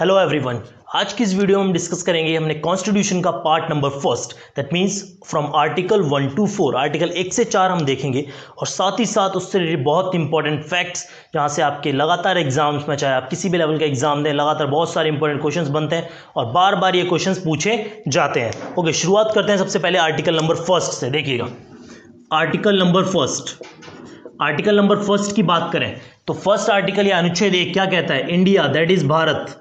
Hello everyone. आज की इस वीडियो में हम डिस्कस करेंगे हमने कॉन्स्टिट्यूशन का part number first, that means from article 1 to 4, article 1 से 4 हम देखेंगे और साथ ही साथ उससे रिलेटेड बहुत इंपॉर्टेंट फैक्ट्स जहां से आपके लगातार एग्जाम्स में, चाहे आप किसी भी लेवल का एग्जाम दें, लगातार बहुत सारे इंपॉर्टेंट क्वेश्चंस बनते हैं और बार बार ये क्वेश्चंस पूछे जाते हैं। ओके, शुरुआत करते हैं सबसे पहले आर्टिकल नंबर फर्स्ट से। देखिएगा आर्टिकल नंबर फर्स्ट की बात करें तो फर्स्ट आर्टिकल या अनुच्छेद 1 क्या कहता है? India that is Bharat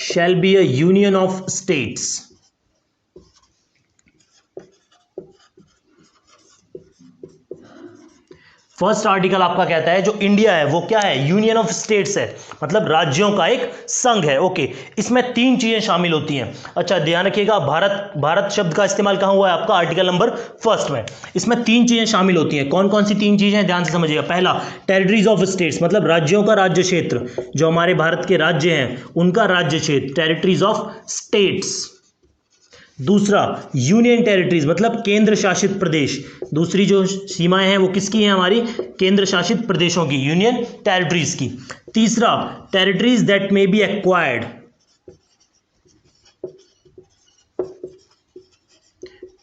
shall be a union of states first article आपका कहता है जो इंडिया है वो क्या है? यूनियन ऑफ स्टेट्स है, मतलब राज्यों का एक संघ है। ओके, इसमें 3 चीजें शामिल होती हैं। अच्छा, ध्यान रखिएगा, भारत शब्द का इस्तेमाल कहां हुआ है? आपका आर्टिकल नंबर फर्स्ट में। इसमें 3 चीजें शामिल होती हैं। कौन कौन सी 3 चीजें हैं? ध्यान से समझिएगा। पहला, टेरिटरीज ऑफ स्टेट्स, मतलब राज्यों का राज्य क्षेत्र, जो हमारे भारत के राज्य हैं उनका राज्य क्षेत्र, टेरिटरीज ऑफ स्टेट्स। दूसरा, यूनियन टेरिटरीज, मतलब केंद्र शासित प्रदेश। दूसरी जो सीमाएं हैं वो किसकी हैं? हमारी केंद्र शासित प्रदेशों की, यूनियन टेरिटरीज की। तीसरा, territories that may be acquired,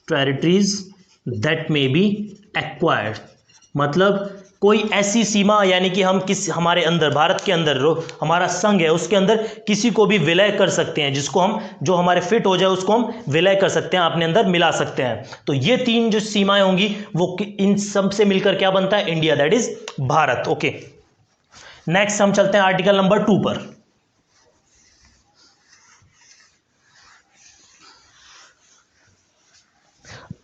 territories that may be acquired, मतलब कोई ऐसी सीमा, यानी कि हम हमारे अंदर, भारत के अंदर हमारा संघ है उसके अंदर किसी को भी विलय कर सकते हैं, जिसको हम, जो हमारे फिट हो जाए उसको हम विलय कर सकते हैं, अपने अंदर मिला सकते हैं। तो ये 3 जो सीमाएं होंगी वो इन सब से मिलकर क्या बनता है? India that is Bharat. Okay, next हम चलते हैं आर्टिकल नंबर 2 पर।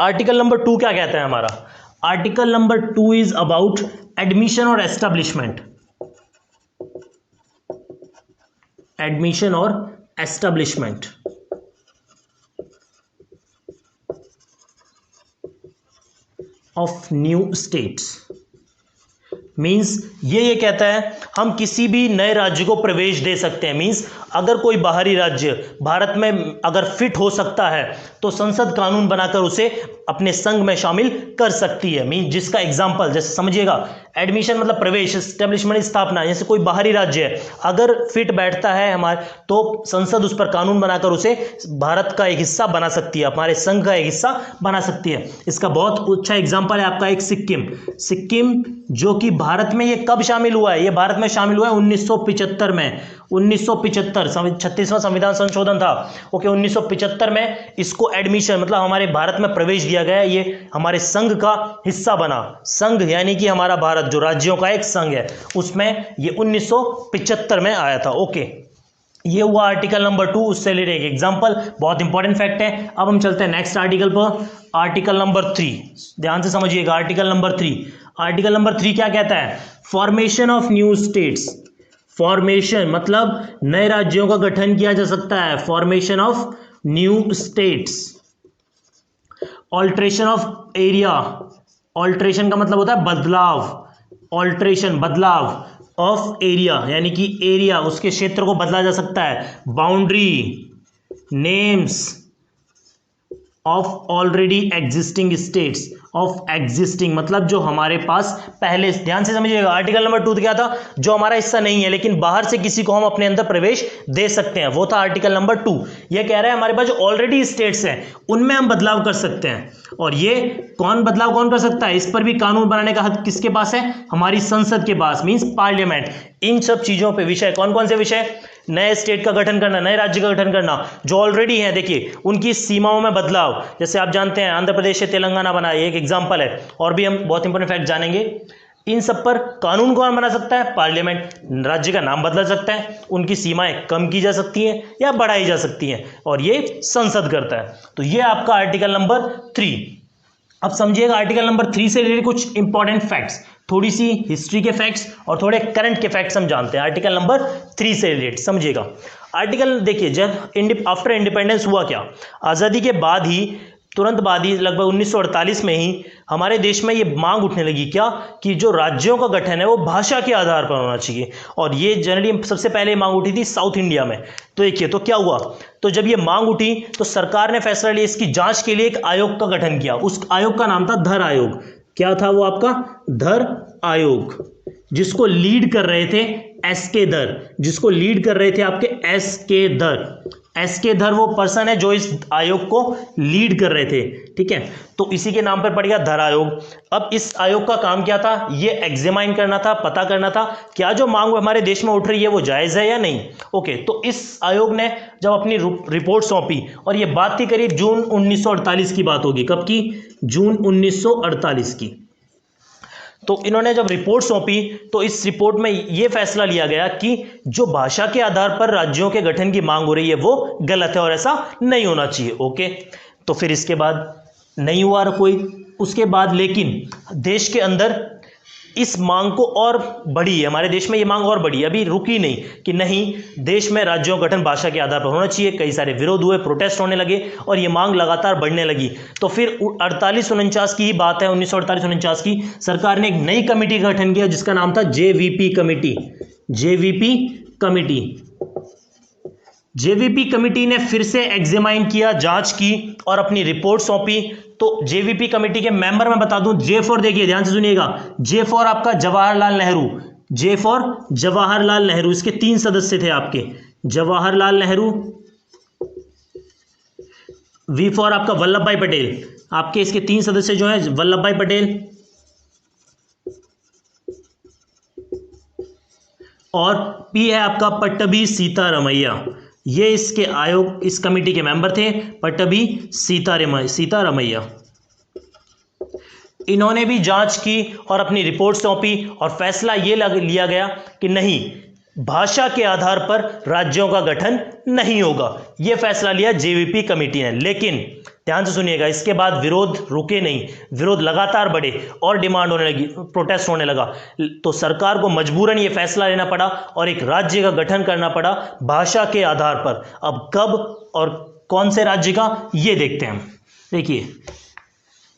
आर्टिकल नंबर 2 क्या कहता है हमारा? Article number 2 is about admission और establishment, of new states. Means ये कहता है हम किसी भी नए राज्य को प्रवेश दे सकते हैं। मीन्स अगर कोई बाहरी राज्य भारत में अगर फिट हो सकता है तो संसद कानून बनाकर उसे अपने संघ में शामिल कर सकती है। मीन्स जिसका एग्जांपल, जैसे समझिएगा, एडमिशन मतलब प्रवेश, एस्टेब्लिशमेंट स्थापना। जैसे कोई बाहरी राज्य है अगर फिट बैठता है हमारे, तो संसद उस पर कानून बनाकर उसे भारत का एक हिस्सा बना सकती है, हमारे संघ का एक हिस्सा बना सकती है। इसका बहुत अच्छा एग्जाम्पल है आपका एक सिक्किम, जो कि भारत में ये कब शामिल हुआ है? ये भारत में शामिल हुआ है 1975 में। 1975 36वां संविधान संशोधन था। ओके, 1975 में इसको एडमिशन, मतलब हमारे भारत में प्रवेश दिया गया। ये हमारे संघ का हिस्सा बना। संघ यानी कि हमारा भारत जो राज्यों का एक संघ है, उसमें ये 1975 में आया था। ओके, ये हुआ आर्टिकल नंबर 2, उससे रिलेटेड एक एग्जांपल, बहुत इंपॉर्टेंट फैक्ट है। अब हम चलते हैं नेक्स्ट आर्टिकल पर, आर्टिकल नंबर 3। ध्यान से समझिएगा, आर्टिकल नंबर 3 क्या कहता है? Formation of new states. Formation मतलब नए राज्यों का गठन किया जा सकता है, formation of new states. Alteration of area, alteration का मतलब होता है बदलाव, बदलाव ऑफ एरिया, यानी कि एरिया, उसके क्षेत्र को बदला जा सकता है। Boundary, names of already existing states, मतलब जो हमारे पास पहले, ध्यान से समझिएगा, आर्टिकल नंबर 2 क्या था? जो हमारा हिस्सा नहीं है लेकिन बाहर से किसी को हम अपने अंदर प्रवेश दे सकते हैं, वो था आर्टिकल नंबर 2। ये कह रहा है हमारे पास जो ऑलरेडी स्टेट्स हैं उनमें हम बदलाव कर सकते हैं। और ये बदलाव कौन कर सकता है? इस पर भी कानून बनाने का हक किसके पास है? हमारी संसद के पास, मींस पार्लियामेंट। इन सब चीजों पे विषय, कौन कौन से विषय? नए स्टेट का गठन करना, नए राज्य का गठन करना, जो ऑलरेडी है, देखिए उनकी सीमाओं में बदलाव। जैसे आप जानते हैं आंध्र प्रदेश से तेलंगाना बना, एक एग्जांपल है, और भी हम बहुत इंपॉर्टेंट फैक्ट जानेंगे। इन सब पर कानून कौन बना सकता है? पार्लियामेंट। राज्य का नाम बदला सकता है, उनकी सीमाएं कम की जा सकती हैं या बढ़ाई जा सकती हैं, और ये संसद करता है। तो ये आपका आर्टिकल नंबर 3। अब समझिएगा, आर्टिकल नंबर 3 से रिलेटेड कुछ इंपॉर्टेंट फैक्ट्स, थोड़ी सी हिस्ट्री के फैक्ट्स और थोड़े करंट के फैक्ट्स हम जानते हैं आर्टिकल नंबर 3 से रिलेटेड। समझिएगा, आर्टिकल देखिए, जब आफ्टर इंडिपेंडेंस हुआ क्या, आज़ादी के बाद ही, तुरंत बाद ही, लगभग 1948 में ही हमारे देश में ये मांग उठने लगी, क्या, कि जो राज्यों का गठन है वो भाषा के आधार पर होना चाहिए। और ये जनरली सबसे पहले मांग उठी थी साउथ इंडिया में। तो देखिए, तो क्या हुआ, तो जब ये मांग उठी तो सरकार ने फैसला लिया, इसकी जांच के लिए एक आयोग का गठन किया। उस आयोग का नाम था धर आयोग। क्या था वो आपका? धर आयोग, जिसको लीड कर रहे थे एस के धर, जिसको लीड कर रहे थे आपके एस के धर। एस के धर वो पर्सन है जो इस आयोग को लीड कर रहे थे, ठीक है। तो इसी के नाम पर पड़ गया धर आयोग। अब इस आयोग का काम क्या था? ये एग्जामाइन करना था, पता करना था क्या जो मांग हमारे देश में उठ रही है वो जायज है या नहीं। ओके, तो इस आयोग ने जब अपनी रिपोर्ट सौंपी, और ये बात थी करीब जून 1948 की बात होगी। कब की? जून 1948 की। तो इन्होंने जब रिपोर्ट सौंपी तो इस रिपोर्ट में यह फैसला लिया गया कि जो भाषा के आधार पर राज्यों के गठन की मांग हो रही है वो गलत है और ऐसा नहीं होना चाहिए। ओके, तो फिर इसके बाद नहीं हुआ कोई, उसके बाद लेकिन देश के अंदर इस मांग को और बढ़ी है, हमारे देश में ये मांग और बढ़ी, अभी रुकी नहीं कि नहीं देश में राज्यों गठन भाषा के आधार पर होना चाहिए। कई सारे विरोध हुए, प्रोटेस्ट होने लगे और ये मांग लगातार बढ़ने लगी। तो फिर 48-49 की ही बात है, 1948-49 की, सरकार ने एक नई कमेटी का गठन किया जिसका नाम था JVP committee. JVP committee, JVP committee ने फिर से एग्जामाइन किया, जांच की और अपनी रिपोर्ट सौंपी। तो जेवीपी कमेटी के मेंबर मैं बता दूं, जे फॉर, देखिए ध्यान से सुनिएगा, जे फॉर आपका जवाहरलाल नेहरू, जे फॉर जवाहरलाल नेहरू, इसके 3 सदस्य थे आपके, जवाहरलाल नेहरू। वी फॉर आपका वल्लभ भाई पटेल, आपके इसके 3 सदस्य जो हैं वल्लभ भाई पटेल, और पी है आपका पट्टभी सीतारमैया। ये इसके आयोग, इस कमेटी के मेंबर थे पट्टभी सीतारमैया। इन्होंने भी जांच की और अपनी रिपोर्ट सौंपी और फैसला ये लिया गया कि नहीं, भाषा के आधार पर राज्यों का गठन नहीं होगा। यह फैसला लिया जेवीपी कमेटी ने। लेकिन ध्यान से सुनिएगा, इसके बाद विरोध रुके नहीं, विरोध लगातार बढ़े और डिमांड होने लगी, प्रोटेस्ट होने लगा। तो सरकार को मजबूरन ये फैसला लेना पड़ा और एक राज्य का गठन करना पड़ा भाषा के आधार पर। अब कब और कौन से राज्य का, ये देखते हैं हम। देखिए,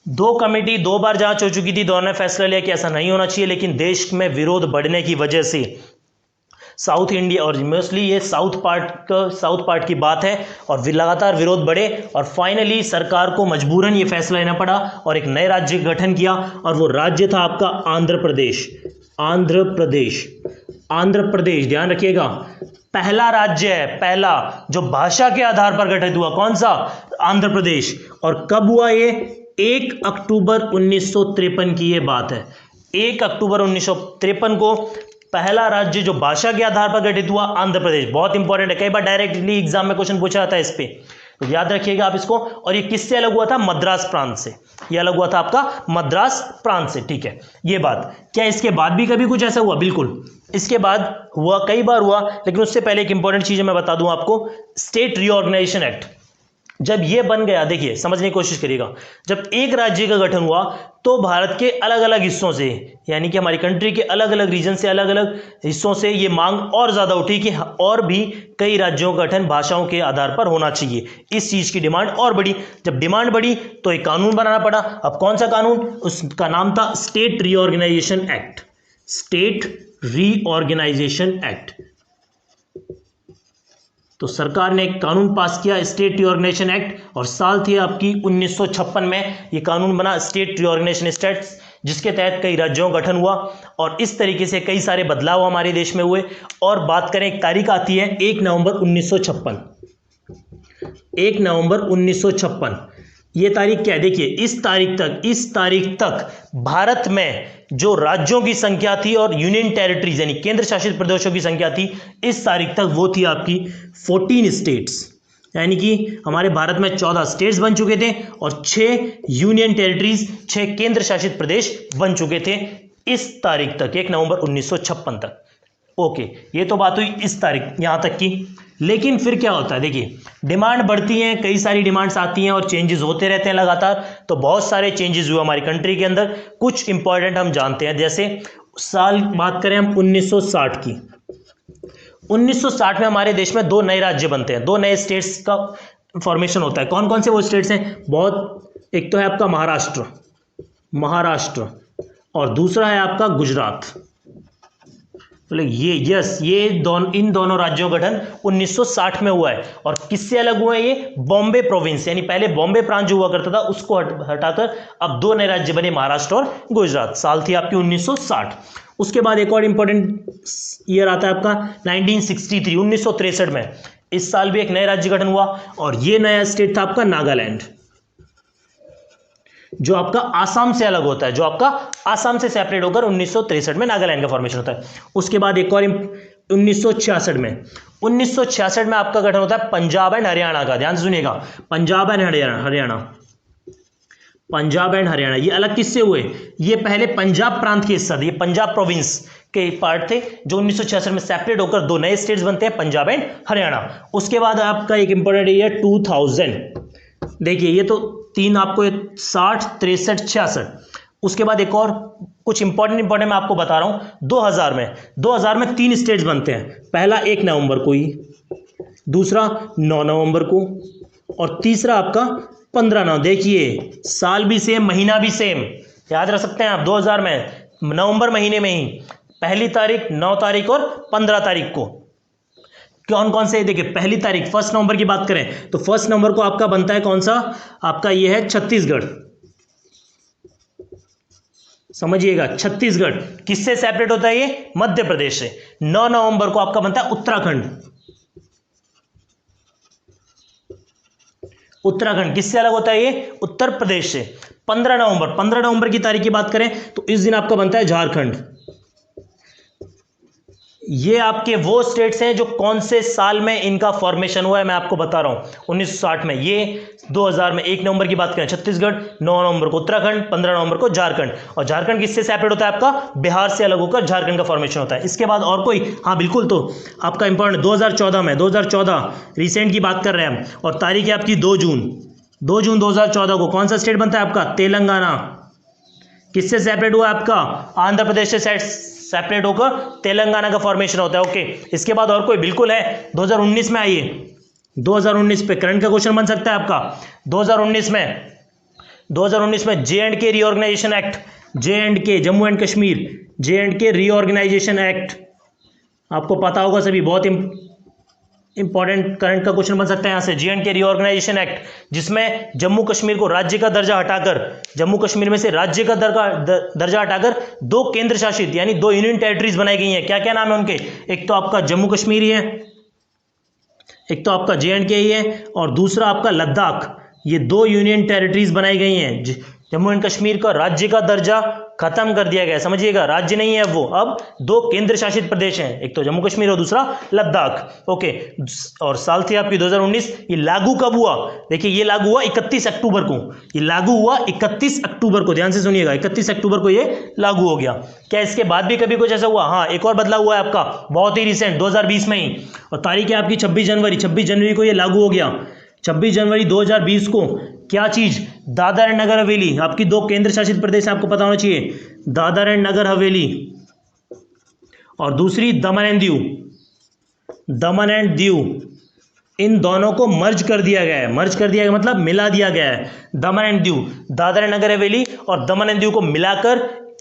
2 कमेटी 2 बार जांच हो चुकी थी, दोनों ने फैसला लिया कि ऐसा नहीं होना चाहिए। लेकिन देश में विरोध बढ़ने की वजह से साउथ इंडिया, और मोस्टली ये साउथ पार्ट की बात है, और लगातार विरोध बढ़े और फाइनली सरकार को मजबूरन ये फैसला लेना पड़ा और एक नए राज्य का गठन किया। और वो राज्य था आपका आंध्र प्रदेश। आंध्र प्रदेश, आंध्र प्रदेश, ध्यान रखिएगा, पहला राज्य है, पहला जो भाषा के आधार पर गठित हुआ। कौन सा? आंध्र प्रदेश। और कब हुआ ये? 1 अक्टूबर 1953 की ये बात है। 1 अक्टूबर 1953 को पहला राज्य जो भाषा के आधार पर गठित हुआ, आंध्र प्रदेश। बहुत इंपॉर्टेंट है, कई बार डायरेक्टली एग्जाम में क्वेश्चन पूछा जाता है इस पे, तो याद रखिएगा आप इसको। और ये किससे अलग हुआ था? मद्रास प्रांत से। ये अलग हुआ था आपका मद्रास प्रांत से, ठीक है। ये बात, क्या इसके बाद भी कभी कुछ ऐसा हुआ? बिल्कुल, इसके बाद हुआ, कई बार हुआ। लेकिन उससे पहले एक इंपॉर्टेंट चीज मैं बता दूं आपको, स्टेट रीऑर्गेनाइजेशन एक्ट जब ये बन गया, देखिए समझने की कोशिश करिएगा, जब एक राज्य का गठन हुआ तो भारत के अलग अलग हिस्सों से, यानी कि हमारी कंट्री के अलग अलग रीजन से, अलग अलग हिस्सों से ये मांग और ज्यादा उठी कि और भी कई राज्यों का गठन भाषाओं के आधार पर होना चाहिए। इस चीज की डिमांड और बढ़ी। जब डिमांड बढ़ी तो एक कानून बनाना पड़ा। अब कौन सा कानून? उसका नाम था state reorganisation act. State reorganisation act. तो सरकार ने एक कानून पास किया, स्टेट रीऑर्गेनाइजेशन एक्ट, और साल थी आपकी 1956 में ये कानून बना, स्टेट रीऑर्गेनाइजेशन एक्ट, जिसके तहत कई राज्यों का गठन हुआ और इस तरीके से कई सारे बदलाव हमारे देश में हुए। और बात करें, एक तारीख आती है 1 नवंबर 1956। 1 नवंबर 1956 ये तारीख क्या है? देखिए, इस तारीख तक भारत में जो राज्यों की संख्या थी और यूनियन टेरिटरीज यानी केंद्र शासित प्रदेशों की संख्या थी, इस तारीख तक वो थी आपकी 14 स्टेट्स। यानी कि हमारे भारत में 14 स्टेट्स बन चुके थे और 6 यूनियन टेरिटरीज, 6 केंद्र शासित प्रदेश बन चुके थे इस तारीख तक, 1 नवंबर 1956 तक। ओके, ये तो बात हुई इस तारीख यहां तक की। लेकिन फिर क्या होता है? देखिए, डिमांड बढ़ती है, कई सारी डिमांड्स आती हैं और चेंजेस होते रहते हैं लगातार। तो बहुत सारे चेंजेस हुए हमारी कंट्री के अंदर, कुछ इंपॉर्टेंट हम जानते हैं। जैसे साल बात करें हम 1960 की, 1960 में हमारे देश में 2 नए राज्य बनते हैं, 2 नए स्टेट्स का फॉर्मेशन होता है। कौन कौन से वो स्टेट्स हैं? बहुत, एक तो है आपका महाराष्ट्र, और दूसरा है आपका गुजरात। बोले ये यस, ये इन दोनों राज्यों का गठन 1960 में हुआ है। और किससे अलग हुआ है ये? बॉम्बे प्रोविंस, यानी पहले बॉम्बे प्रांत जो हुआ करता था उसको हटाकर अब दो नए राज्य बने, महाराष्ट्र और गुजरात। साल थी आपकी 1960। उसके बाद एक और इंपॉर्टेंट ईयर आता है आपका 1963, 1963 में। इस साल भी एक नया राज्य गठन हुआ और ये नया स्टेट था आपका नागालैंड, जो आपका आसाम से अलग होता है, जो आपका आसाम से सेपरेट होकर 1963 में नागालैंड का फॉर्मेशन होता है। उसके बाद एक और 1966 में आपका गठन होता है पंजाब एंड हरियाणा का। ध्यान से सुनिएगा, पंजाब एंड हरियाणा, पंजाब एंड हरियाणा ये अलग किससे हुए? ये पहले पंजाब प्रांत के हिस्सा थे, ये पंजाब प्रोविंस के पार्ट थे, जो 1966 में सेपरेट होकर दो नए स्टेट्स बनते हैं, पंजाब एंड हरियाणा। उसके बाद आपका एक इंपॉर्टेंट ईयर 2000। देखिए ये तो तीन आपको 60, 63, 66। उसके बाद एक और कुछ इंपॉर्टेंट मैं आपको बता रहा हूं। 2000 में तीन स्टेट्स बनते हैं। पहला 1 नवंबर को ही, दूसरा 9 नवंबर को, और तीसरा आपका 15 नवंबर। देखिए साल भी सेम, महीना भी सेम, याद रख सकते हैं आप। 2000 में नवंबर महीने में ही पहली तारीख, 9 तारीख और 15 तारीख को कौन कौन से? देखिए पहली तारीख 1 नवंबर की बात करें तो 1 नवंबर को आपका बनता है कौन सा? आपका ये है छत्तीसगढ़। समझिएगा, छत्तीसगढ़ किससे सेपरेट होता है? ये मध्य प्रदेश से। 9 नवंबर को आपका बनता है उत्तराखंड। उत्तराखंड किससे अलग होता है? ये उत्तर प्रदेश से। 15 नवंबर की तारीख की बात करें तो इस दिन आपका बनता है झारखंड। ये आपके वो स्टेट्स हैं जो कौन से साल में इनका फॉर्मेशन हुआ है, मैं आपको बता रहा हूं 1960 में। ये 2000 में 1 नवंबर की बात करें छत्तीसगढ़, 9 नवंबर को उत्तराखंड, 15 नवंबर को झारखंड। और झारखंड किससे सेपरेट होता है? आपका बिहार से अलग होकर झारखंड का फॉर्मेशन होता है। इसके बाद और कोई? हाँ बिल्कुल, तो आपका इंपॉर्टेंट 2014 रिसेंट की बात कर रहे हैं हम, और तारीख है आपकी 2 जून 2014 को कौन सा स्टेट बनता है आपका? तेलंगाना। किससे सेपरेट हुआ आपका? आंध्र प्रदेश से सेपरेट होकर तेलंगाना का फॉर्मेशन होता है। ओके, इसके बाद और कोई? बिल्कुल है, 2019 में आइए। 2019 पे करंट का क्वेश्चन बन सकता है आपका। 2019 में J&K reorganisation act, J&K Jammu and Kashmir, J&K reorganisation act आपको पता होगा सभी, बहुत इंपॉर्टेंट करंट का क्वेश्चन बन सकता है यहां से। J&K रीऑर्गेनाइजेशन एक्ट, जिसमें जम्मू कश्मीर को राज्य का दर्जा हटाकर, जम्मू कश्मीर में से राज्य का दर्जा हटाकर 2 केंद्र शासित यानी 2 यूनियन टेरिटरीज बनाई गई हैं। क्या क्या नाम है उनके? एक तो आपका जम्मू कश्मीर ही है, एक तो आपका J&K ही है, और दूसरा आपका लद्दाख। ये 2 यूनियन टेरिटरीज बनाई गई हैं। जम्मू एंड कश्मीर का राज्य का दर्जा खत्म कर दिया गया, समझिएगा, राज्य नहीं है वो, अब 2 केंद्र शासित प्रदेश हैं, एक तो जम्मू कश्मीर और दूसरा लद्दाख। ओके, और साल थी आपकी 2019। ये लागू कब हुआ? देखिए ये लागू हुआ 31 अक्टूबर को। ये लागू हुआ 31 अक्टूबर को, ध्यान से सुनिएगा, 31 अक्टूबर को ये लागू हो गया। क्या इसके बाद भी कभी कुछ ऐसा हुआ? हाँ, एक और बदलाव हुआ है आपका, बहुत ही रिसेंट, 2020 में ही, और तारीख है आपकी 26 जनवरी को ये लागू हो गया। 26 जनवरी 2020 को क्या चीज? दादर एंड नगर हवेली, आपकी 2 केंद्र शासित प्रदेश आपको पता होना चाहिए, दादर एंड नगर हवेली, और दूसरी दमन एंड दीव। इन दोनों को मर्ज कर दिया गया है। मर्ज कर दिया गया मतलब मिला दिया गया है। दमन एंड दीव, दादर एंड नगर हवेली और दमन एंड दीव को मिलाकर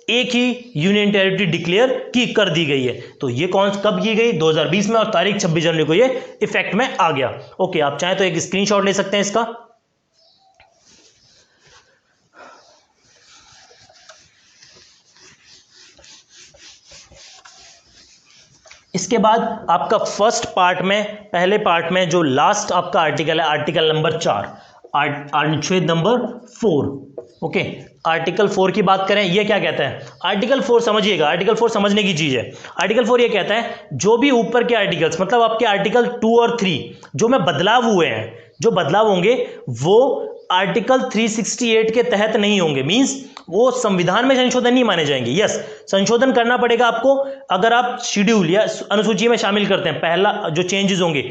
एक ही यूनियन टेरिटरी डिक्लेयर कर दी गई है। तो ये कब की गई? 2020 में, और तारीख 26 जनवरी को ये इफेक्ट में आ गया। ओके, आप चाहें तो एक स्क्रीनशॉट ले सकते हैं इसका। इसके बाद आपका फर्स्ट पार्ट में, पहले पार्ट में जो लास्ट आपका आर्टिकल है, आर्टिकल नंबर 4, अनुच्छेद नंबर 4। ओके, आर्टिकल 4 की बात करें, ये क्या कहता है? आर्टिकल 4 समझिएगा, आर्टिकल 4 समझने की चीज है। आर्टिकल 4 ये कहता है जो भी ऊपर के आर्टिकल्स, मतलब आपके आर्टिकल 2 और 3 जो में बदलाव हुए हैं, जो बदलाव होंगे वो आर्टिकल 368 के तहत नहीं होंगे, मींस वो संविधान में संशोधन नहीं माने जाएंगे। यस, संशोधन करना पड़ेगा आपको अगर आप शेड्यूल या अनुसूची में शामिल करते हैं। पहला जो चेंजेस होंगे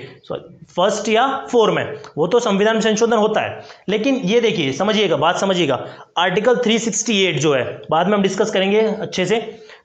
फर्स्ट या 4 में, वो तो संविधान में संशोधन होता है। लेकिन ये देखिए, समझिएगा, बात समझिएगा, आर्टिकल 368 जो है, बाद में हम डिस्कस करेंगे अच्छे से।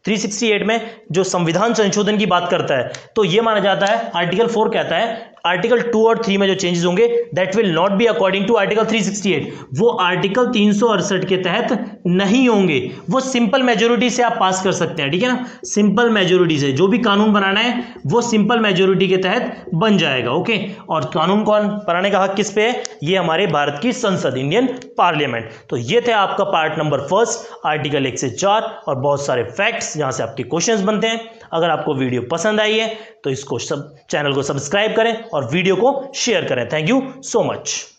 368 में जो संविधान संशोधन की बात करता है, तो ये माना जाता है, आर्टिकल 4 कहता है आर्टिकल 2 और 3 में जो चेंजेस होंगे that will not be according to article 368, वो आर्टिकल 368 के तहत नहीं होंगे, वो सिंपल मेजोरिटी से आप पास कर सकते हैं, ठीक है ना, सिंपल मेजोरिटी से जो भी कानून बनाना है वो सिंपल मेजोरिटी के तहत बन जाएगा। ओके, और कानून कौन बनाने का हक किस पे है? ये हमारे भारत की संसद, इंडियन पार्लियामेंट। तो ये थे आपका पार्ट नंबर फर्स्ट, आर्टिकल 1 से 4 और बहुत सारे फैक्ट्स जहां से आपके क्वेश्चंस बनते हैं। अगर आपको वीडियो पसंद आई है तो इसको चैनल को सब्सक्राइब करें और वीडियो को शेयर करें। Thank you so much.